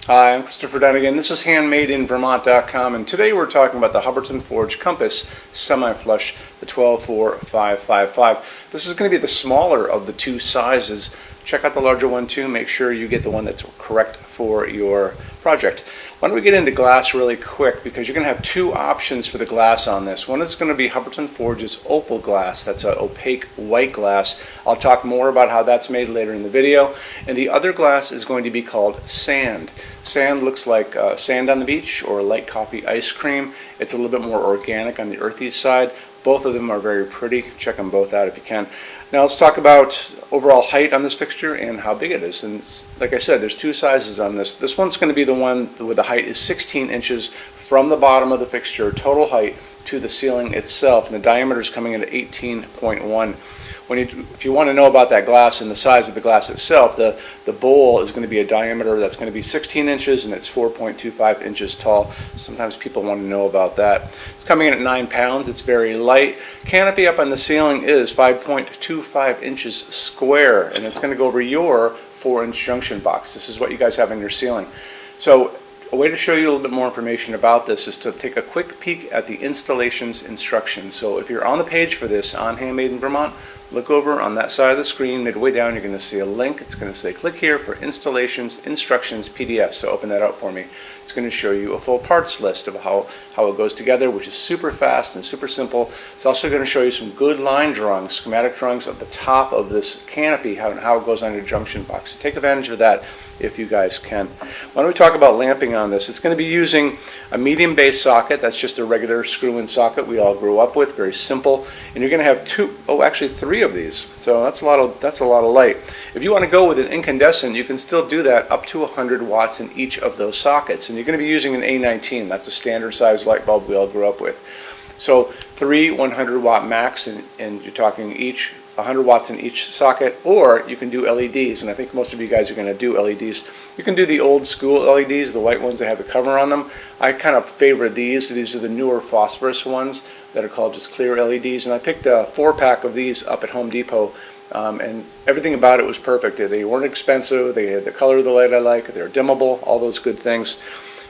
Hi, I'm Christopher Dunnigan. This is HandmadeInVermont.com, and today we're talking about the Hubbardton Forge Compass Semi-Flush, the 12-4-5-5-5. This is going to be the smaller of the two sizes. Check out the larger one too. Make sure you get the one that's correct for your project. Why don't we get into glass really quick, because you're going to have two options for the glass on this. One is going to be Hubbardton Forge's opal glass. That's an opaque white glass. I'll talk more about how that's made later in the video. And the other glass is going to be called sand. Sand looks like sand on the beach or light coffee ice cream. It's a little bit more organic on the earthy side. Both of them are very pretty. Check them both out if you can. Now let's talk about overall height on this fixture and how big it is. And like I said, there's two sizes on this. This one's going to be the one where the height is 16 inches from the bottom of the fixture, total height, to the ceiling itself. And the diameter is coming in at 18.1. If you want to know about that glass and the size of the glass itself, the bowl is going to be a diameter that's going to be 16 inches and it's 4.25 inches tall. Sometimes people want to know about that. It's coming in at 9 pounds. It's very light. Canopy up on the ceiling is 5.25 inches square, and it's going to go over your 4-inch junction box. This is what you guys have in your ceiling. So a way to show you a little bit more information about this is to take a quick peek at the installations instructions. So if you're on the page for this on Handmade in Vermont, look over on that side of the screen. Midway down, you're going to see a link. It's going to say click here for installations instructions PDF. So open that up for me. It's going to show you a full parts list of how it goes together, which is super fast and super simple. It's also going to show you some good line drawings, schematic drawings of the top of this canopy, how it goes on your junction box. So take advantage of that if you guys can. Why don't we talk about lamping on this? It's going to be using a medium base socket. That's just a regular screw-in socket we all grew up with, very simple. And you're going to have three of these. So that's a lot of light. If you want to go with an incandescent, you can still do that up to 100 watts in each of those sockets. And you're going to be using an A19. That's a standard size light bulb we all grew up with. So 3 100-watt max, and you're talking each 100 watts in each socket, or you can do LEDs, and I think most of you guys are going to do LEDs. You can do the old school LEDs, the white ones that have the cover on them. I kind of favor these. These are the newer phosphorus ones that are called just clear LEDs, and I picked a 4-pack of these up at Home Depot, and everything about it was perfect. They weren't expensive, they had the color of the light I like, they're dimmable, all those good things.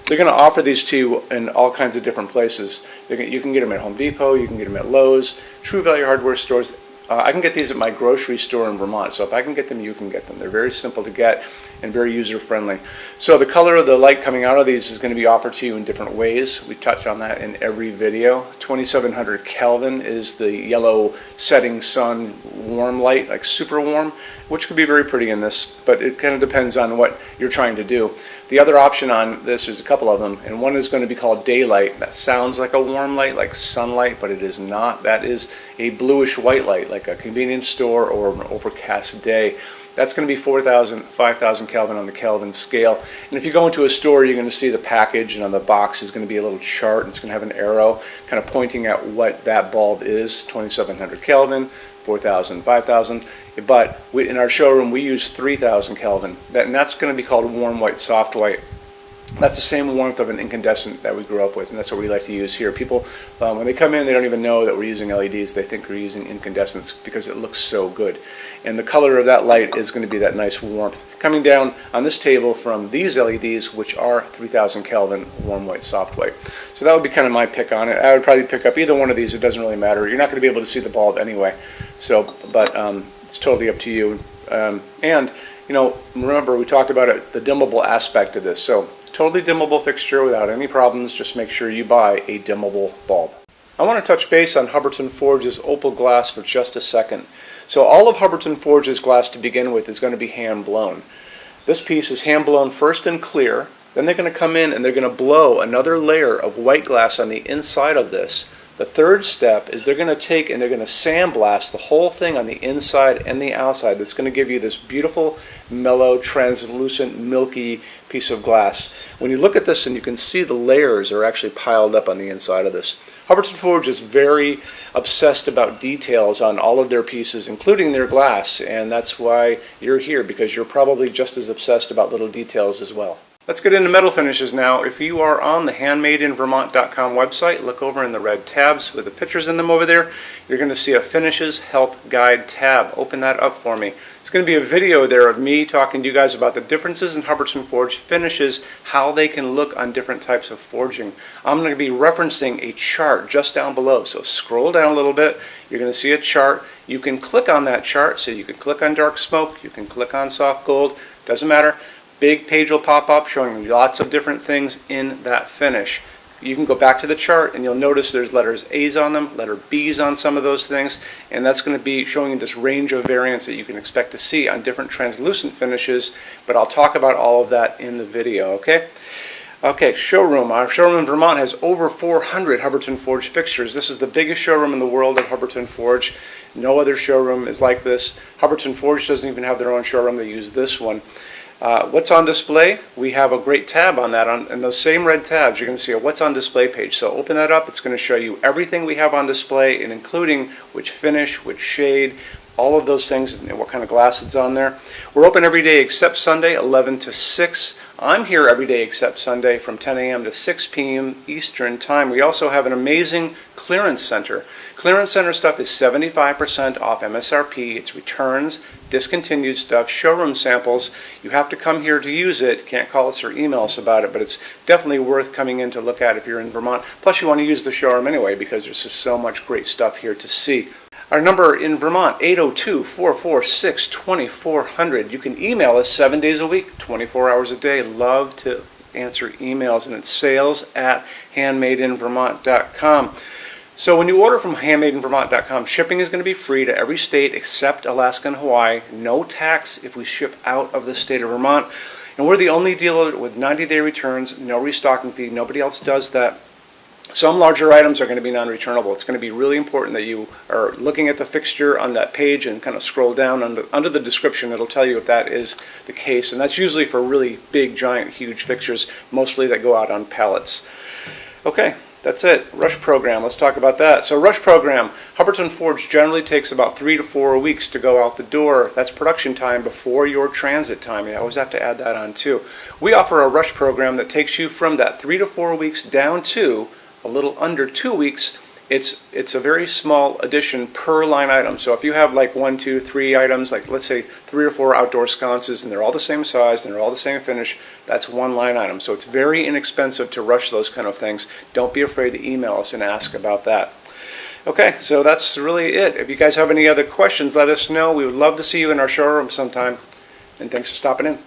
They're going to offer these to you in all kinds of different places. You can get them at Home Depot, you can get them at Lowe's, True Value hardware stores. I can get these at my grocery store in Vermont, so if I can get them, you can get them. They're very simple to get and very user-friendly. So the color of the light coming out of these is going to be offered to you in different ways. We touch on that in every video. 2700 Kelvin is the yellow setting sun warm light, like super warm, which could be very pretty in this, but it kind of depends on what you're trying to do. The other option on this, there's a couple of them, and one is going to be called daylight. That sounds like a warm light, like sunlight, but it is not. That is a bluish white light, like a convenience store or an overcast day. That's going to be 4,000, 5,000 Kelvin on the Kelvin scale. And if you go into a store, you're going to see the package, and on the box is going to be a little chart, and it's going to have an arrow kind of pointing at what that bulb is, 2700 Kelvin, 4,000, 5,000. But in our showroom, we use 3,000 Kelvin, and that's going to be called warm white, soft white. That's the same warmth of an incandescent that we grew up with, and that's what we like to use here. People, when they come in, they don't even know that we're using LEDs. They think we're using incandescents because it looks so good. And the color of that light is going to be that nice warmth coming down on this table from these LEDs, which are 3,000 Kelvin warm white, soft white. So that would be kind of my pick on it. I would probably pick up either one of these. It doesn't really matter. You're not going to be able to see the bulb anyway. So, but it's totally up to you. And you know, remember we talked about it, the dimmable aspect of this. So totally dimmable fixture without any problems. Just make sure you buy a dimmable bulb. I want to touch base on Hubbardton Forge's opal glass for just a second. So all of Hubbardton Forge's glass to begin with is going to be hand blown. This piece is hand blown first in clear, then they're going to come in and they're going to blow another layer of white glass on the inside of this. The third step is they're going to take and they're going to sandblast the whole thing on the inside and the outside. That's going to give you this beautiful, mellow, translucent, milky piece of glass. When you look at this, and you can see the layers are actually piled up on the inside of this. Hubbardton Forge is very obsessed about details on all of their pieces, including their glass, and that's why you're here, because you're probably just as obsessed about little details as well. Let's get into metal finishes now. If you are on the HandmadeInVermont.com website, look over in the red tabs with the pictures in them over there. You're going to see a Finishes Help Guide tab. Open that up for me. It's going to be a video there of me talking to you guys about the differences in Hubbardton Forge finishes, how they can look on different types of forging. I'm going to be referencing a chart just down below. So scroll down a little bit. You're going to see a chart. You can click on that chart. So you can click on dark smoke. You can click on soft gold. Doesn't matter. Big page will pop up showing you lots of different things in that finish. You can go back to the chart and you'll notice there's letters A's on them, letter B's on some of those things, and that's going to be showing you this range of variants that you can expect to see on different translucent finishes, but I'll talk about all of that in the video, okay? Okay, showroom. Our showroom in Vermont has over 400 Hubbardton Forge fixtures. This is the biggest showroom in the world of Hubbardton Forge. No other showroom is like this. Hubbardton Forge doesn't even have their own showroom. They use this one. What's on display? We have a great tab on that. In those same red tabs, you're going to see a What's on Display page. So open that up. It's going to show you everything we have on display, and including which finish, which shade, all of those things, and what kind of glass it's on there. We're open every day except Sunday, 11 to 6. I'm here every day except Sunday from 10 a.m. to 6 p.m. Eastern Time. We also have an amazing clearance center. Clearance center stuff is 75% off MSRP. It's returns, discontinued stuff, showroom samples. You have to come here to use it. Can't call us or email us about it, but it's definitely worth coming in to look at if you're in Vermont. Plus you want to use the showroom anyway because there's just so much great stuff here to see. Our number in Vermont, 802-446-2400. You can email us 7 days a week, 24 hours a day. Love to answer emails, and it's sales@HandmadeInVermont.com. So when you order from HandmadeInVermont.com, shipping is going to be free to every state except Alaska and Hawaii. No tax if we ship out of the state of Vermont. And we're the only dealer with 90-day returns, no restocking fee. Nobody else does that. Some larger items are going to be non-returnable. It's going to be really important that you are looking at the fixture on that page and kind of scroll down under the description. It'll tell you if that is the case. And that's usually for really big, giant, huge fixtures, mostly that go out on pallets. Okay, that's it. Rush program. Let's talk about that. So rush program, Hubbardton Forge generally takes about 3 to 4 weeks to go out the door. That's production time before your transit time. You always have to add that on too. We offer a rush program that takes you from that 3 to 4 weeks down to a little under 2 weeks. It's a very small addition per line item. So if you have like 1, 2, 3 items, like let's say 3 or 4 outdoor sconces, and they're all the same size and they're all the same finish, that's one line item. So it's very inexpensive to rush those kind of things. Don't be afraid to email us and ask about that. Okay, so that's really it. If you guys have any other questions, let us know. We would love to see you in our showroom sometime. And thanks for stopping in.